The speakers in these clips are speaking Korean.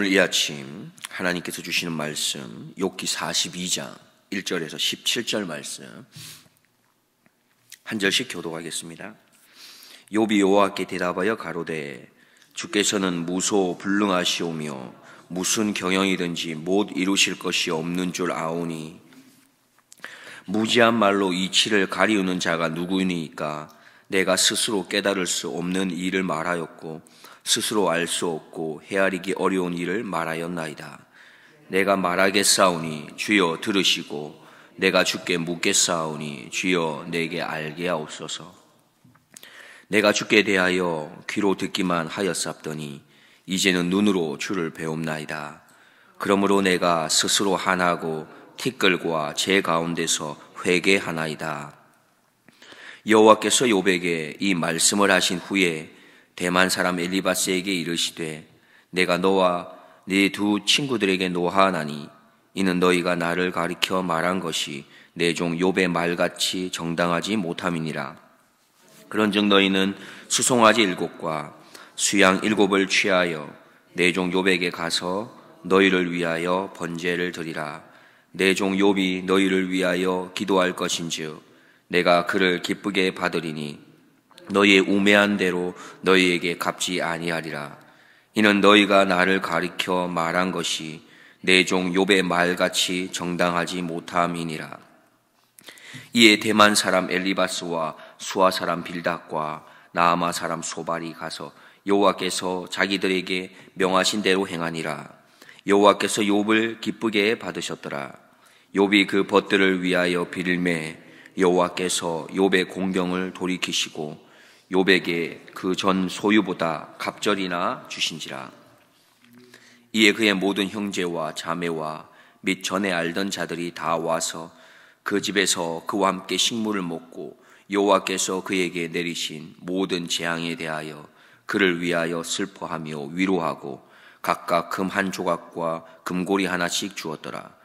오늘 이 아침 하나님께서 주시는 말씀 욥기 42장 1절에서 17절 말씀 한 절씩 교독하겠습니다. 욥이 여호와께 대답하여 가로되 주께서는 무소불능하시오며 무슨 경영이든지 못 이루실 것이 없는 줄 아오니 무지한 말로 이치를 가리우는 자가 누구니까 내가 스스로 깨달을 수 없는 일을 말하였고 스스로 알 수 없고 헤아리기 어려운 일을 말하였나이다. 내가 말하겠사오니 주여 들으시고 내가 주께 묻겠사오니 주여 내게 알게 하옵소서. 내가 주께 대하여 귀로 듣기만 하였사옵더니 이제는 눈으로 주를 배웁나이다. 그러므로 내가 스스로 한하고 티끌과 제 가운데서 회개하나이다. 여호와께서 욥에게 이 말씀을 하신 후에 대만 사람 엘리바스에게 이르시되 내가 너와 네 두 친구들에게 노하나니 이는 너희가 나를 가리켜 말한 것이 내 종 욥의 말같이 정당하지 못함이니라. 그런즉 너희는 수송아지 7과 수양 7을 취하여 내 종 욥에게 가서 너희를 위하여 번제를 드리라. 내 종 욥이 너희를 위하여 기도할 것인즉 내가 그를 기쁘게 받으리니 너희의 우매한 대로 너희에게 갚지 아니하리라. 이는 너희가 나를 가리켜 말한 것이 내 종 욥의 말같이 정당하지 못함이니라. 이에 대만 사람 엘리바스와 수아 사람 빌닷과 나아마 사람 소발이 가서 여호와께서 자기들에게 명하신 대로 행하니라. 여호와께서 욥을 기쁘게 받으셨더라. 욥이 그 벗들을 위하여 빌매 여호와께서 욥의 공경을 돌이키시고 욥에게 그 전 소유보다 갑절이나 주신지라. 이에 그의 모든 형제와 자매와 및 전에 알던 자들이 다 와서 그 집에서 그와 함께 식물을 먹고 여호와께서 그에게 내리신 모든 재앙에 대하여 그를 위하여 슬퍼하며 위로하고 각각 금 한 조각과 금고리 하나씩 주었더라.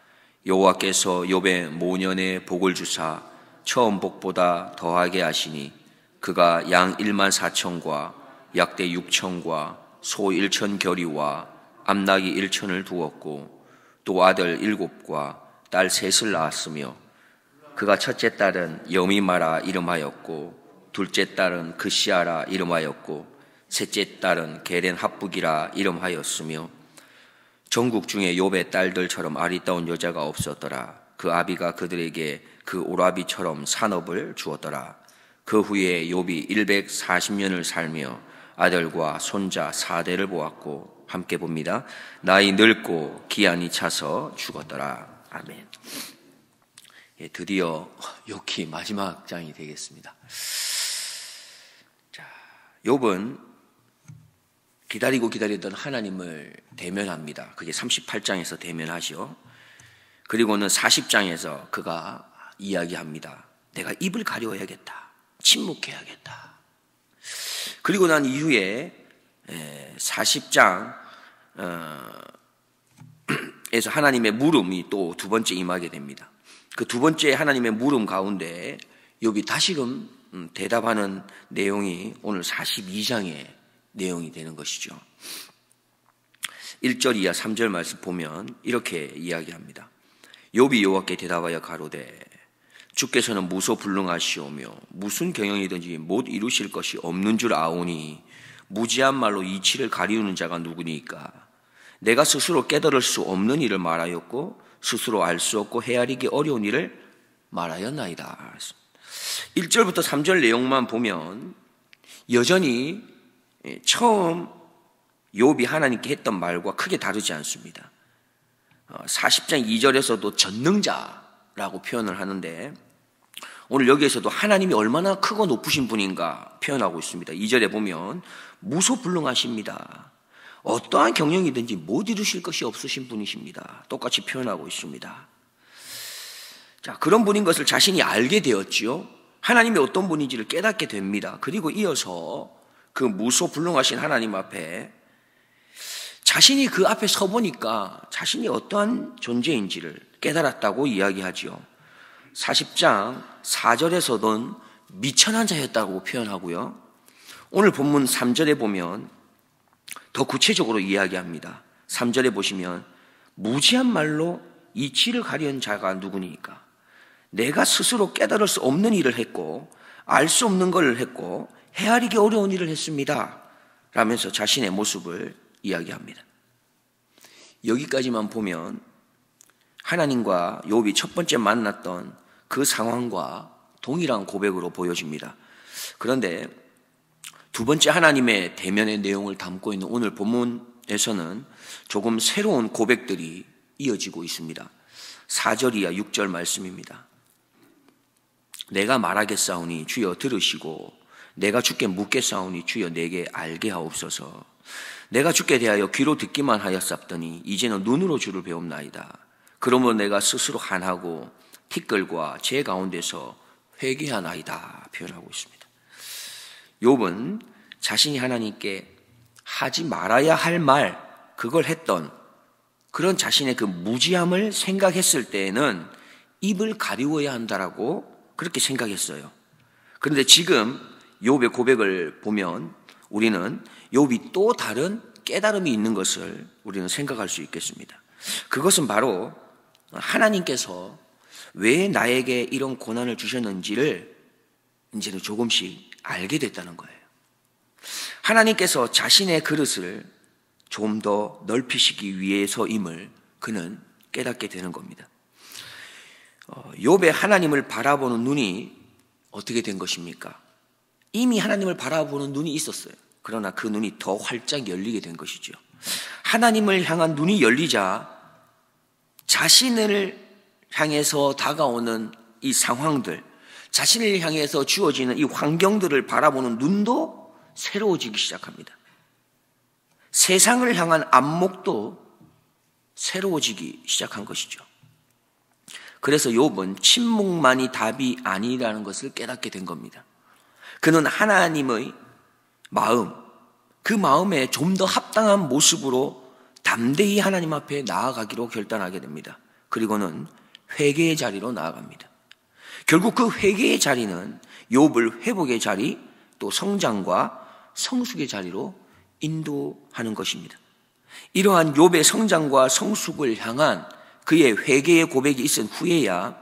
여호와께서 욥의 모년에 복을 주사 처음 복보다 더하게 하시니 그가 양 14,000과 약대 6,000과 소 1,000겨리와 암나귀 1,000을 두었고 또 아들 7과 딸 3을 낳았으며 그가 첫째 딸은 여미마라 이름하였고 둘째 딸은 그시아라 이름하였고 셋째 딸은 게렌 합북이라 이름하였으며 전국 중에 욥의 딸들처럼 아리따운 여자가 없었더라. 그 아비가 그들에게 그 오라비처럼 산업을 주었더라. 그 후에 욥이 140년을 살며 아들과 손자 4대를 보았고 함께 봅니다. 나이 늙고 기한이 차서 죽었더라. 아멘. 예, 드디어 욥기 마지막 장이 되겠습니다. 자, 욥은 기다리고 기다리던 하나님을 대면합니다. 그게 38장에서 대면하시오. 그리고는 40장에서 그가 이야기합니다. 내가 입을 가려야겠다. 침묵해야겠다. 그리고 난 이후에 40장에서 하나님의 물음이 또 두 번째 임하게 됩니다. 그 두 번째 하나님의 물음 가운데 욥이 다시금 대답하는 내용이 오늘 42장의 내용이 되는 것이죠. 1절 이하 3절 말씀 보면 이렇게 이야기합니다. 욥이 여호와께 대답하여 가로되 주께서는 무소불능하시오며 무슨 경영이든지 못 이루실 것이 없는 줄 아오니 무지한 말로 이치를 가리우는 자가 누구니까 내가 스스로 깨달을 수 없는 일을 말하였고 스스로 알 수 없고 헤아리기 어려운 일을 말하였나이다. 1절부터 3절 내용만 보면 여전히 처음 욥이 하나님께 했던 말과 크게 다르지 않습니다. 40장 2절에서도 전능자라고 표현을 하는데 오늘 여기에서도 하나님이 얼마나 크고 높으신 분인가 표현하고 있습니다. 2절에 보면 무소불능하십니다. 어떠한 경영이든지 못 이루실 것이 없으신 분이십니다. 똑같이 표현하고 있습니다. 자, 그런 분인 것을 자신이 알게 되었지요. 하나님이 어떤 분인지를 깨닫게 됩니다. 그리고 이어서 그 무소불능하신 하나님 앞에 자신이 그 앞에 서보니까 자신이 어떠한 존재인지를 깨달았다고 이야기하지요. 40장 4절에서는 미천한 자였다고 표현하고요. 오늘 본문 3절에 보면 더 구체적으로 이야기합니다. 3절에 보시면 무지한 말로 이 지를 가려는 자가 누구니까? 내가 스스로 깨달을 수 없는 일을 했고 알 수 없는 걸 했고 헤아리기 어려운 일을 했습니다 라면서 자신의 모습을 이야기합니다. 여기까지만 보면 하나님과 욥이 첫 번째 만났던 그 상황과 동일한 고백으로 보여집니다. 그런데 두 번째 하나님의 대면의 내용을 담고 있는 오늘 본문에서는 조금 새로운 고백들이 이어지고 있습니다. 4절 이하 6절 말씀입니다. 내가 말하겠사오니 주여 들으시고 내가 주께 묻겠사오니 주여 내게 알게 하옵소서. 내가 주께 대하여 귀로 듣기만 하였사더니 이제는 눈으로 주를 배웁나이다. 그러므로 내가 스스로 한하고 티끌과 제 가운데서 회개하나이다 표현하고 있습니다. 욥은 자신이 하나님께 하지 말아야 할 말, 그걸 했던 그런 자신의 그 무지함을 생각했을 때에는 입을 가리워야 한다라고 그렇게 생각했어요. 그런데 지금 욥의 고백을 보면 우리는 욥이 또 다른 깨달음이 있는 것을 우리는 생각할 수 있겠습니다. 그것은 바로 하나님께서 왜 나에게 이런 고난을 주셨는지를 이제는 조금씩 알게 됐다는 거예요. 하나님께서 자신의 그릇을 좀 더 넓히시기 위해서임을 그는 깨닫게 되는 겁니다. 욥의 하나님을 바라보는 눈이 어떻게 된 것입니까? 이미 하나님을 바라보는 눈이 있었어요. 그러나 그 눈이 더 활짝 열리게 된 것이죠. 하나님을 향한 눈이 열리자 자신을 향해서 다가오는 이 상황들, 자신을 향해서 주어지는 이 환경들을 바라보는 눈도 새로워지기 시작합니다. 세상을 향한 안목도 새로워지기 시작한 것이죠. 그래서 욥은 침묵만이 답이 아니라는 것을 깨닫게 된 겁니다. 그는 하나님의 마음, 그 마음에 좀 더 합당한 모습으로 담대히 하나님 앞에 나아가기로 결단하게 됩니다. 그리고는 회개의 자리로 나아갑니다. 결국 그 회개의 자리는 욥을 회복의 자리, 또 성장과 성숙의 자리로 인도하는 것입니다. 이러한 욥의 성장과 성숙을 향한 그의 회개의 고백이 있은 후에야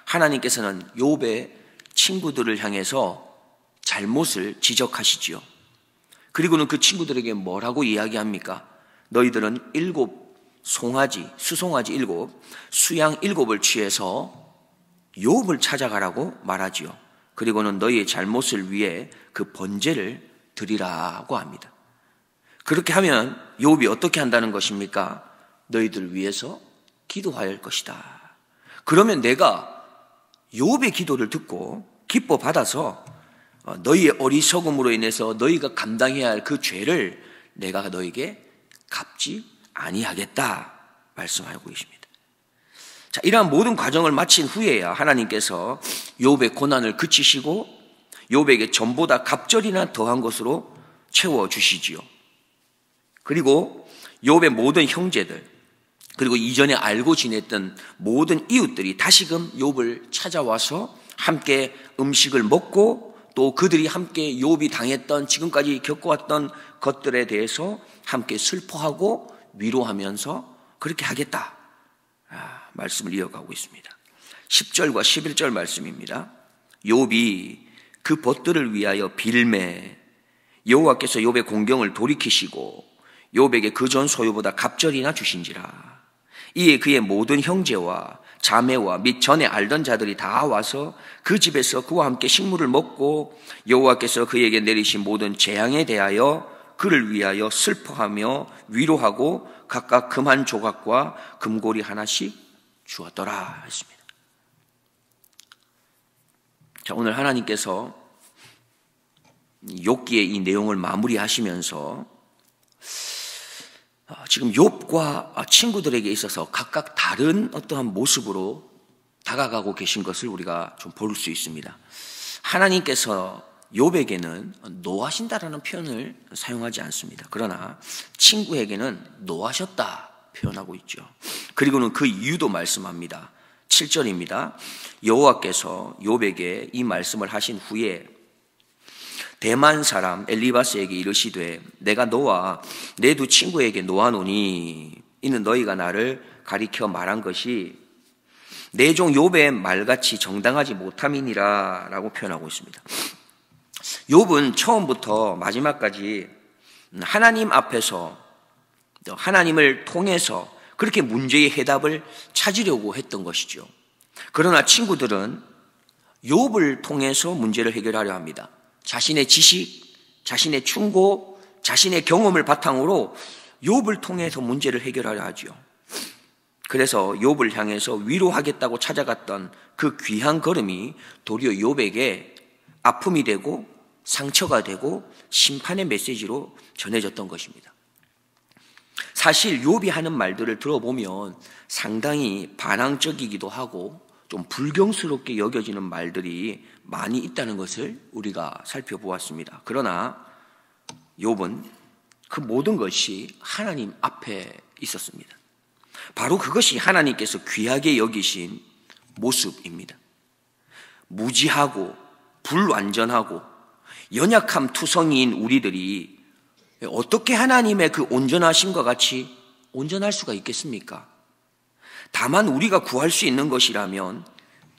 하나님께서는 욥의 친구들을 향해서 잘못을 지적하시지요. 그리고는 그 친구들에게 뭐라고 이야기합니까? 너희들은 7 송아지, 수송아지 7, 수양 7을 취해서 욥을 찾아가라고 말하지요. 그리고는 너희의 잘못을 위해 그 번제를 드리라고 합니다. 그렇게 하면 욥이 어떻게 한다는 것입니까? 너희들 위해서 기도해야 할 것이다. 그러면 내가 욥의 기도를 듣고 기뻐 받아서 너희의 어리석음으로 인해서 너희가 감당해야 할 그 죄를 내가 너에게 갚지 아니하겠다 말씀하고 계십니다. 자, 이러한 모든 과정을 마친 후에야 하나님께서 욥의 고난을 그치시고 욥에게 전보다 갑절이나 더한 것으로 채워주시지요. 그리고 욥의 모든 형제들, 그리고 이전에 알고 지냈던 모든 이웃들이 다시금 욥을 찾아와서 함께 음식을 먹고 또 그들이 함께 욥이 당했던 지금까지 겪어왔던 것들에 대해서 함께 슬퍼하고 위로하면서 그렇게 하겠다 말씀을 이어가고 있습니다. 10절과 11절 말씀입니다. 욥이 그 벗들을 위하여 빌매 여호와께서 욥의 공경을 돌이키시고 욥에게 그 전 소유보다 갑절이나 주신지라. 이에 그의 모든 형제와 자매와 및 전에 알던 자들이 다 와서 그 집에서 그와 함께 식물을 먹고 여호와께서 그에게 내리신 모든 재앙에 대하여 그를 위하여 슬퍼하며 위로하고 각각 금 한 조각과 금고리 하나씩 주었더라 했습니다. 자, 오늘 하나님께서 욥기의 이 내용을 마무리하시면서 지금 욥과 친구들에게 있어서 각각 다른 어떠한 모습으로 다가가고 계신 것을 우리가 좀 볼 수 있습니다. 하나님께서 욥에게는 노하신다라는 표현을 사용하지 않습니다. 그러나 친구에게는 노하셨다 표현하고 있죠. 그리고는 그 이유도 말씀합니다. 7절입니다. 여호와께서 욥에게 이 말씀을 하신 후에 대만 사람 엘리바스에게 이르시되 내가 너와 내 두 친구에게 노하노니 이는 너희가 나를 가리켜 말한 것이 내 종 욥의 말같이 정당하지 못함이니라 라고 표현하고 있습니다. 욥은 처음부터 마지막까지 하나님 앞에서 하나님을 통해서 그렇게 문제의 해답을 찾으려고 했던 것이죠. 그러나 친구들은 욥을 통해서 문제를 해결하려 합니다. 자신의 지식, 자신의 충고, 자신의 경험을 바탕으로 욥을 통해서 문제를 해결하려 하죠. 그래서 욥을 향해서 위로하겠다고 찾아갔던 그 귀한 걸음이 도리어 욥에게 아픔이 되고 상처가 되고 심판의 메시지로 전해졌던 것입니다. 사실 욥이 하는 말들을 들어보면 상당히 반항적이기도 하고 좀 불경스럽게 여겨지는 말들이 많이 있다는 것을 우리가 살펴보았습니다. 그러나 욥은 그 모든 것이 하나님 앞에 있었습니다. 바로 그것이 하나님께서 귀하게 여기신 모습입니다. 무지하고 불완전하고 연약함 투성이인 우리들이 어떻게 하나님의 그 온전하심과 같이 온전할 수가 있겠습니까? 다만 우리가 구할 수 있는 것이라면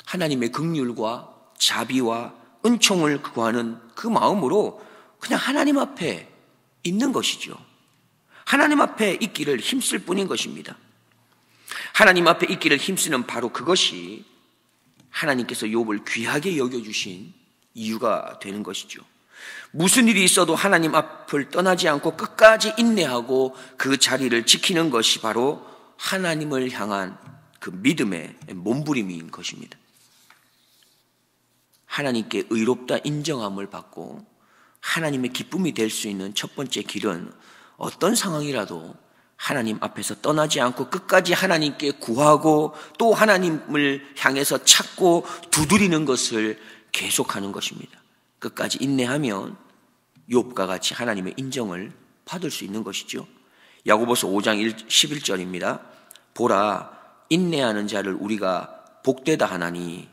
하나님의 긍휼과 자비와 은총을 구하는 그 마음으로 그냥 하나님 앞에 있는 것이죠. 하나님 앞에 있기를 힘쓸 뿐인 것입니다. 하나님 앞에 있기를 힘쓰는 바로 그것이 하나님께서 욥을 귀하게 여겨주신 이유가 되는 것이죠. 무슨 일이 있어도 하나님 앞을 떠나지 않고 끝까지 인내하고 그 자리를 지키는 것이 바로 하나님을 향한 그 믿음의 몸부림인 것입니다. 하나님께 의롭다 인정함을 받고 하나님의 기쁨이 될 수 있는 첫 번째 길은 어떤 상황이라도 하나님 앞에서 떠나지 않고 끝까지 하나님께 구하고 또 하나님을 향해서 찾고 두드리는 것을 계속하는 것입니다. 끝까지 인내하면 욥과 같이 하나님의 인정을 받을 수 있는 것이죠. 야고보서 5장 11절입니다. 보라, 인내하는 자를 우리가 복되다 하나니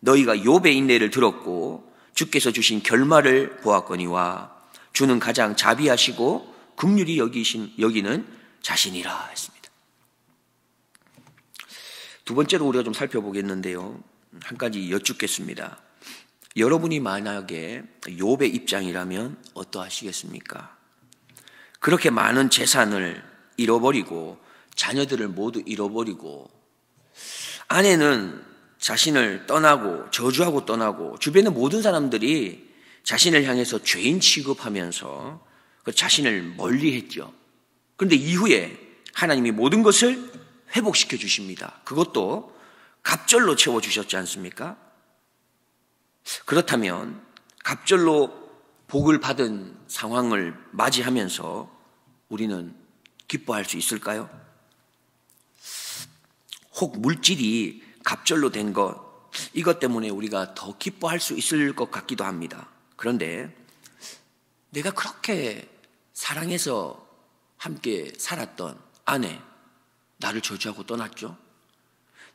너희가 욥의 인내를 들었고 주께서 주신 결말을 보았거니와 주는 가장 자비하시고 긍휼히 여기는 자신이라 했습니다. 두 번째로 우리가 좀 살펴보겠는데요. 한 가지 여쭙겠습니다. 여러분이 만약에 욥의 입장이라면 어떠하시겠습니까? 그렇게 많은 재산을 잃어버리고 자녀들을 모두 잃어버리고 아내는 자신을 떠나고 저주하고 떠나고 주변의 모든 사람들이 자신을 향해서 죄인 취급하면서 그 자신을 멀리했죠. 그런데 이후에 하나님이 모든 것을 회복시켜 주십니다. 그것도 갑절로 채워주셨지 않습니까? 그렇다면 갑절로 복을 받은 상황을 맞이하면서 우리는 기뻐할 수 있을까요? 혹 물질이 갑절로 된 것, 이것 때문에 우리가 더 기뻐할 수 있을 것 같기도 합니다. 그런데 내가 그렇게 사랑해서 함께 살았던 아내, 나를 저주하고 떠났죠.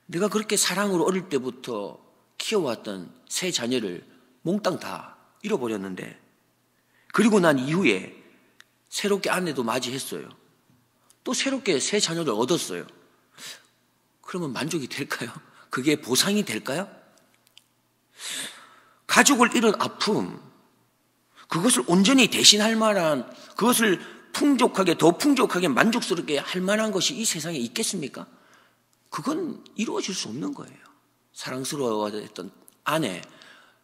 내가 그렇게 사랑으로 어릴 때부터 키워왔던 세 자녀를 몽땅 다 잃어버렸는데, 그리고 난 이후에 새롭게 아내도 맞이했어요. 또 새롭게 세 자녀를 얻었어요. 그러면 만족이 될까요? 그게 보상이 될까요? 가족을 잃은 아픔, 그것을 온전히 대신할 만한, 그것을 풍족하게, 더 풍족하게 만족스럽게 할 만한 것이 이 세상에 있겠습니까? 그건 이루어질 수 없는 거예요. 사랑스러워했던 아내,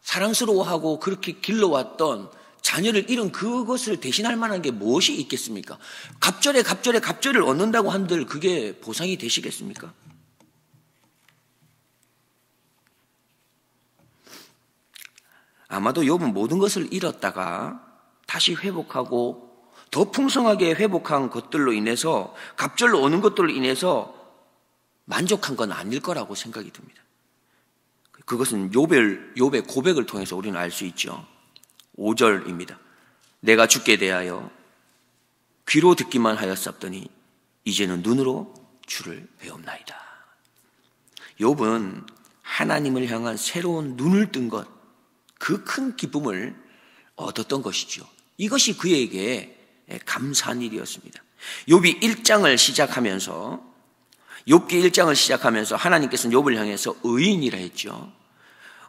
사랑스러워하고 그렇게 길러왔던 자녀를 잃은 그것을 대신할 만한 게 무엇이 있겠습니까? 갑절을 얻는다고 한들 그게 보상이 되시겠습니까? 아마도 욥은 모든 것을 잃었다가 다시 회복하고 더 풍성하게 회복한 것들로 인해서, 갑절로 오는 것들로 인해서 만족한 건 아닐 거라고 생각이 듭니다. 그것은 욥의 고백을 통해서 우리는 알 수 있죠. 5절입니다. 내가 주께 대하여 귀로 듣기만 하였었더니 이제는 눈으로 주를 배웁나이다. 욥은 하나님을 향한 새로운 눈을 뜬 것, 그 큰 기쁨을 얻었던 것이죠. 이것이 그에게 감사한 일이었습니다. 욥이 1장을 시작하면서 하나님께서는 욥을 향해서 의인이라 했죠.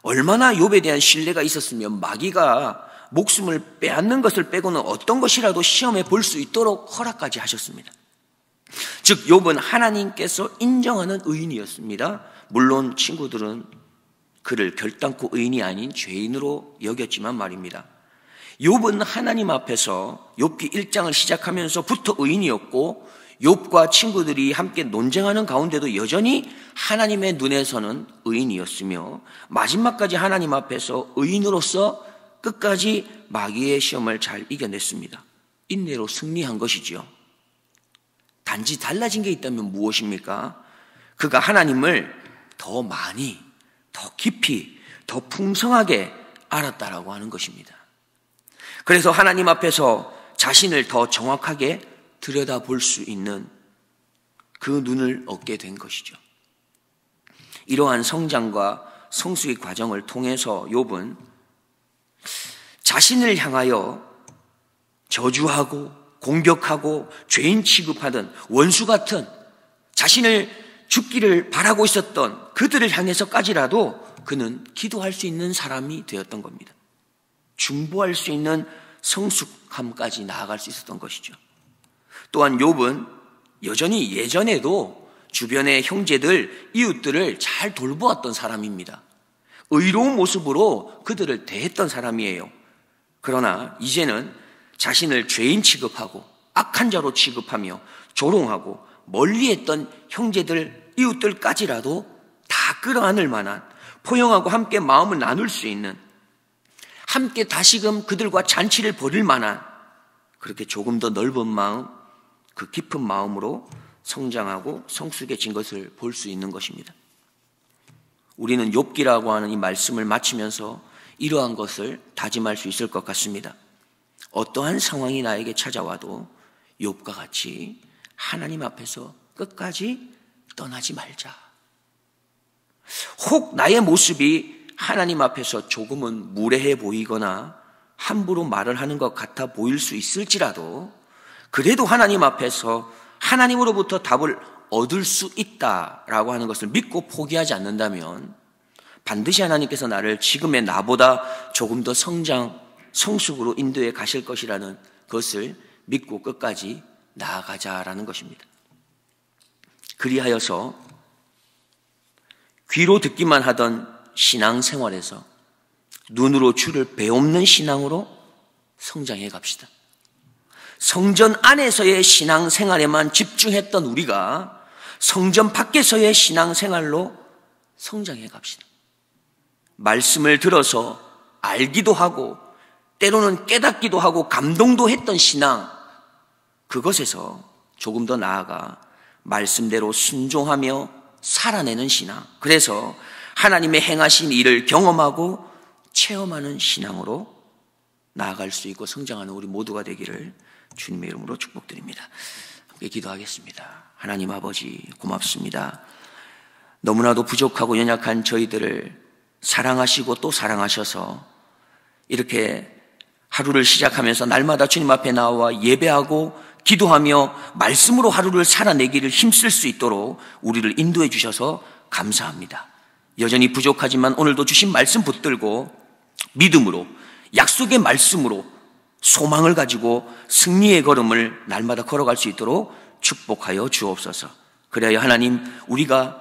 얼마나 욥에 대한 신뢰가 있었으면 마귀가 목숨을 빼앗는 것을 빼고는 어떤 것이라도 시험해 볼 수 있도록 허락까지 하셨습니다. 즉 욥은 하나님께서 인정하는 의인이었습니다. 물론 친구들은 그를 결단코 의인이 아닌 죄인으로 여겼지만 말입니다. 욥은 하나님 앞에서 욥기 1장을 시작하면서부터 의인이었고 욥과 친구들이 함께 논쟁하는 가운데도 여전히 하나님의 눈에서는 의인이었으며 마지막까지 하나님 앞에서 의인으로서 끝까지 마귀의 시험을 잘 이겨냈습니다. 인내로 승리한 것이지요. 단지 달라진 게 있다면 무엇입니까? 그가 하나님을 더 많이, 더 깊이, 더 풍성하게 알았다라고 하는 것입니다. 그래서 하나님 앞에서 자신을 더 정확하게 들여다볼 수 있는 그 눈을 얻게 된 것이죠. 이러한 성장과 성숙의 과정을 통해서 욥은 자신을 향하여 저주하고 공격하고 죄인 취급하던 원수 같은 자신을 죽기를 바라고 있었던 그들을 향해서까지라도 그는 기도할 수 있는 사람이 되었던 겁니다. 중보할 수 있는 성숙함까지 나아갈 수 있었던 것이죠. 또한 욥은 여전히 예전에도 주변의 형제들, 이웃들을 잘 돌보았던 사람입니다. 의로운 모습으로 그들을 대했던 사람이에요. 그러나 이제는 자신을 죄인 취급하고 악한 자로 취급하며 조롱하고 멀리했던 형제들, 이웃들까지라도 다 끌어안을 만한, 포용하고 함께 마음을 나눌 수 있는, 함께 다시금 그들과 잔치를 벌일 만한 그렇게 조금 더 넓은 마음, 그 깊은 마음으로 성장하고 성숙해진 것을 볼 수 있는 것입니다. 우리는 욥기라고 하는 이 말씀을 마치면서 이러한 것을 다짐할 수 있을 것 같습니다. 어떠한 상황이 나에게 찾아와도 욥과 같이 하나님 앞에서 끝까지 떠나지 말자. 혹 나의 모습이 하나님 앞에서 조금은 무례해 보이거나 함부로 말을 하는 것 같아 보일 수 있을지라도 그래도 하나님 앞에서 하나님으로부터 답을 얻을 수 있다라고 하는 것을 믿고 포기하지 않는다면 반드시 하나님께서 나를 지금의 나보다 조금 더 성숙으로 인도해 가실 것이라는 것을 믿고 끝까지 나아가자라는 것입니다. 그리하여서 귀로 듣기만 하던 신앙생활에서 눈으로 주를 배움는 신앙으로 성장해 갑시다. 성전 안에서의 신앙생활에만 집중했던 우리가 성전 밖에서의 신앙생활로 성장해 갑시다. 말씀을 들어서 알기도 하고 때로는 깨닫기도 하고 감동도 했던 신앙, 그것에서 조금 더 나아가 말씀대로 순종하며 살아내는 신앙, 그래서 하나님의 행하신 일을 경험하고 체험하는 신앙으로 나아갈 수 있고 성장하는 우리 모두가 되기를 주님의 이름으로 축복드립니다. 함께 기도하겠습니다. 하나님 아버지 고맙습니다. 너무나도 부족하고 연약한 저희들을 사랑하시고 또 사랑하셔서 이렇게 하루를 시작하면서 날마다 주님 앞에 나와 예배하고 기도하며 말씀으로 하루를 살아내기를 힘쓸 수 있도록 우리를 인도해 주셔서 감사합니다. 여전히 부족하지만 오늘도 주신 말씀 붙들고 믿음으로 약속의 말씀으로 소망을 가지고 승리의 걸음을 날마다 걸어갈 수 있도록 축복하여 주옵소서. 그래야 하나님, 우리가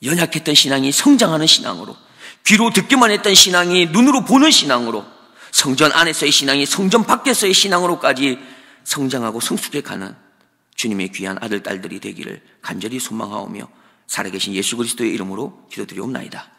연약했던 신앙이 성장하는 신앙으로, 귀로 듣기만 했던 신앙이 눈으로 보는 신앙으로, 성전 안에서의 신앙이 성전 밖에서의 신앙으로까지 성장하고 성숙해가는 주님의 귀한 아들, 딸들이 되기를 간절히 소망하오며 살아계신 예수 그리스도의 이름으로 기도드리옵나이다.